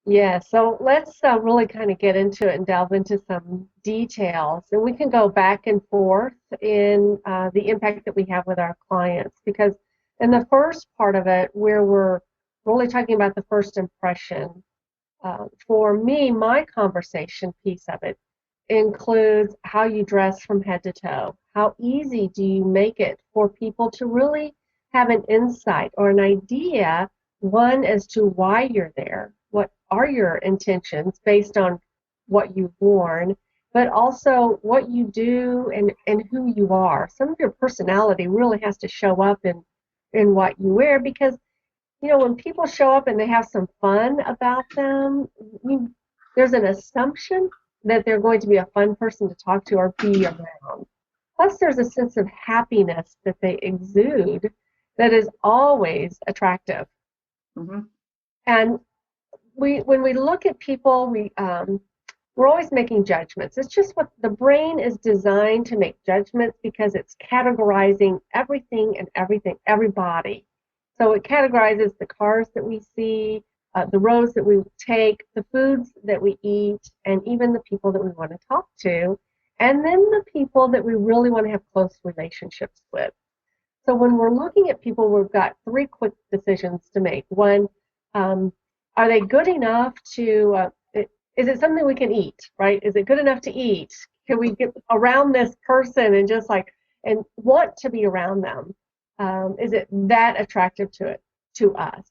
Yeah, so let's really kind of get into it and delve into some details. And we can go back and forth in the impact that we have with our clients. Because in the first part of it, where we're really talking about the first impression, for me, my conversation piece of it includes how you dress from head to toe. How easy do you make it for people to really have an insight or an idea, one, as to why you're there? What are your intentions based on what you've worn, but also what you do and who you are. Some of your personality really has to show up in what you wear because when people show up and they have some fun about them, there's an assumption that they're going to be a fun person to talk to or be around. Plus, there's a sense of happiness that they exude that is always attractive. Hmm. And when we look at people, we're always making judgments. It's just what the brain is designed to make judgments because it's categorizing everything and everybody. So it categorizes the cars that we see, the roads that we take, the foods that we eat, and even the people that we want to talk to, and then the people that we really want to have close relationships with. So when we're looking at people, we've got three quick decisions to make. One, um, are they good enough to, is it something we can eat, right? Is it good enough to eat? Can we get around this person and just like, and want to be around them? Is it that attractive to us?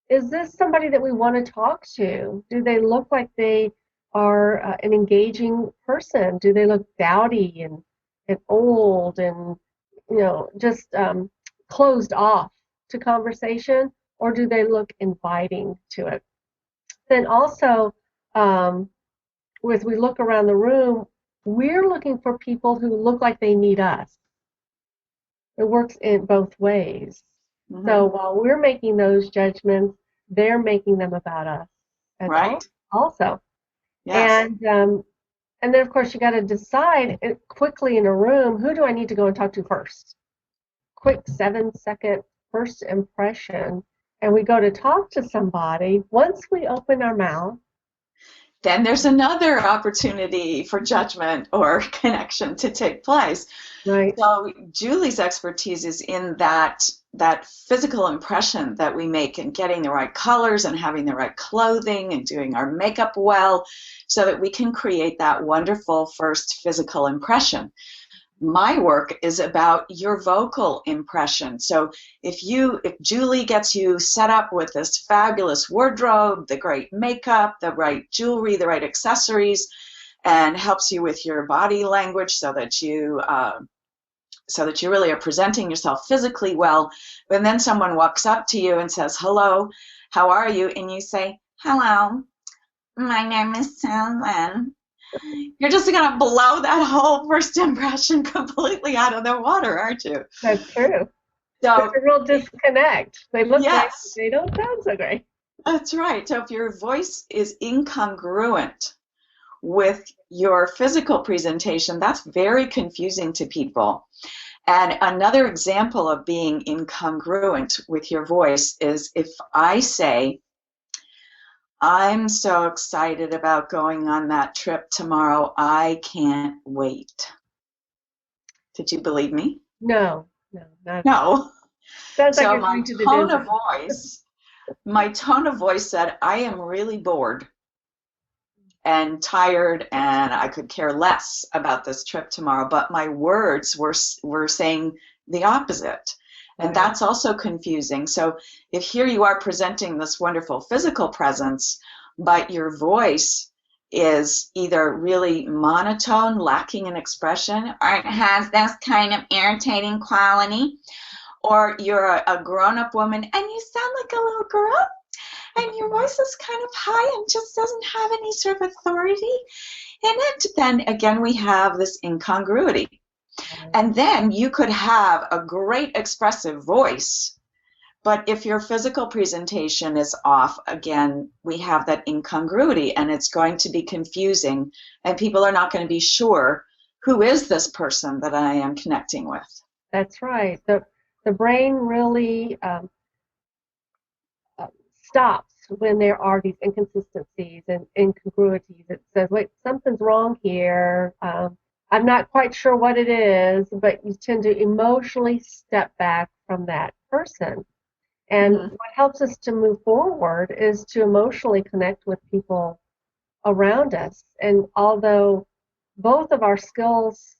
Is this somebody that we want to talk to? Do they look like they are an engaging person? Do they look dowdy and old and just closed off to conversation, or do they look inviting to it? Then also, um, as we look around the room, we're looking for people who look like they need us. It works in both ways. So Hmm. while we're making those judgments, they're making them about us as Right. also. Yes. And then of course you got to decide quickly in a room, who do I need to go and talk to first? Quick 7-second first impression, and we go to talk to somebody. Once we open our mouth, Then there's another opportunity for judgment or connection to take place. right? So Julie's expertise is in that physical impression that we make in getting the right colors and having the right clothing and doing our makeup well so that we can create that wonderful first physical impression. My work is about your vocal impression. So if Julie gets you set up with this fabulous wardrobe, the great makeup, the right jewelry, the right accessories, and helps you with your body language so that you really are presenting yourself physically well. But then someone walks up to you and says, "Hello, how are you?" And you say, "Hello, my name is Susan." You're just going to blow that whole first impression completely out of the water, aren't you? That's true. There's So, a real disconnect. They look great, but yes, they don't sound so great. that's right. So, if your voice is incongruent with your physical presentation, that's very confusing to people. And another example of being incongruent with your voice is if I say, "I'm so excited about going on that trip tomorrow, I can't wait." Did you believe me? No, no, not at all. No. Sounds like So you're going to the tone of dentist. voice, my tone of voice said, "I am really bored and tired and I could care less about this trip tomorrow." But my words were saying the opposite. And Right. that's also confusing. So if here you are presenting this wonderful physical presence, but your voice is either really monotone, lacking in expression, or it has this kind of irritating quality, or you're a grown-up woman and you sound like a little girl and your voice is kind of high and just doesn't have any sort of authority in it, then again we have this incongruity. Right. And then you could have a great expressive voice, but if your physical presentation is off, again, we have that incongruity and it's going to be confusing and people are not going to be sure, who is this person that I am connecting with? That's right. The brain really uh, stops when there are these inconsistencies and incongruities. It says, wait, something's wrong here. I'm not quite sure what it is, but you tend to emotionally step back from that person. And Mhm. what helps us to move forward is to emotionally connect with people around us. And although both of our skills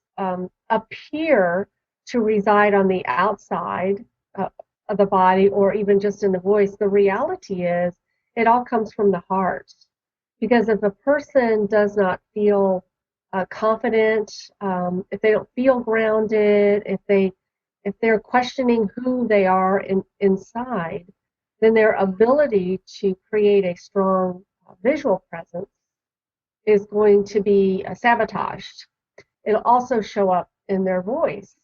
appear to reside on the outside of the body or even just in the voice, the reality is it all comes from the heart. Because if a person does not feel confident, if they don't feel grounded, if they're questioning who they are inside, then their ability to create a strong visual presence is going to be sabotaged. It'll also show up in their voice.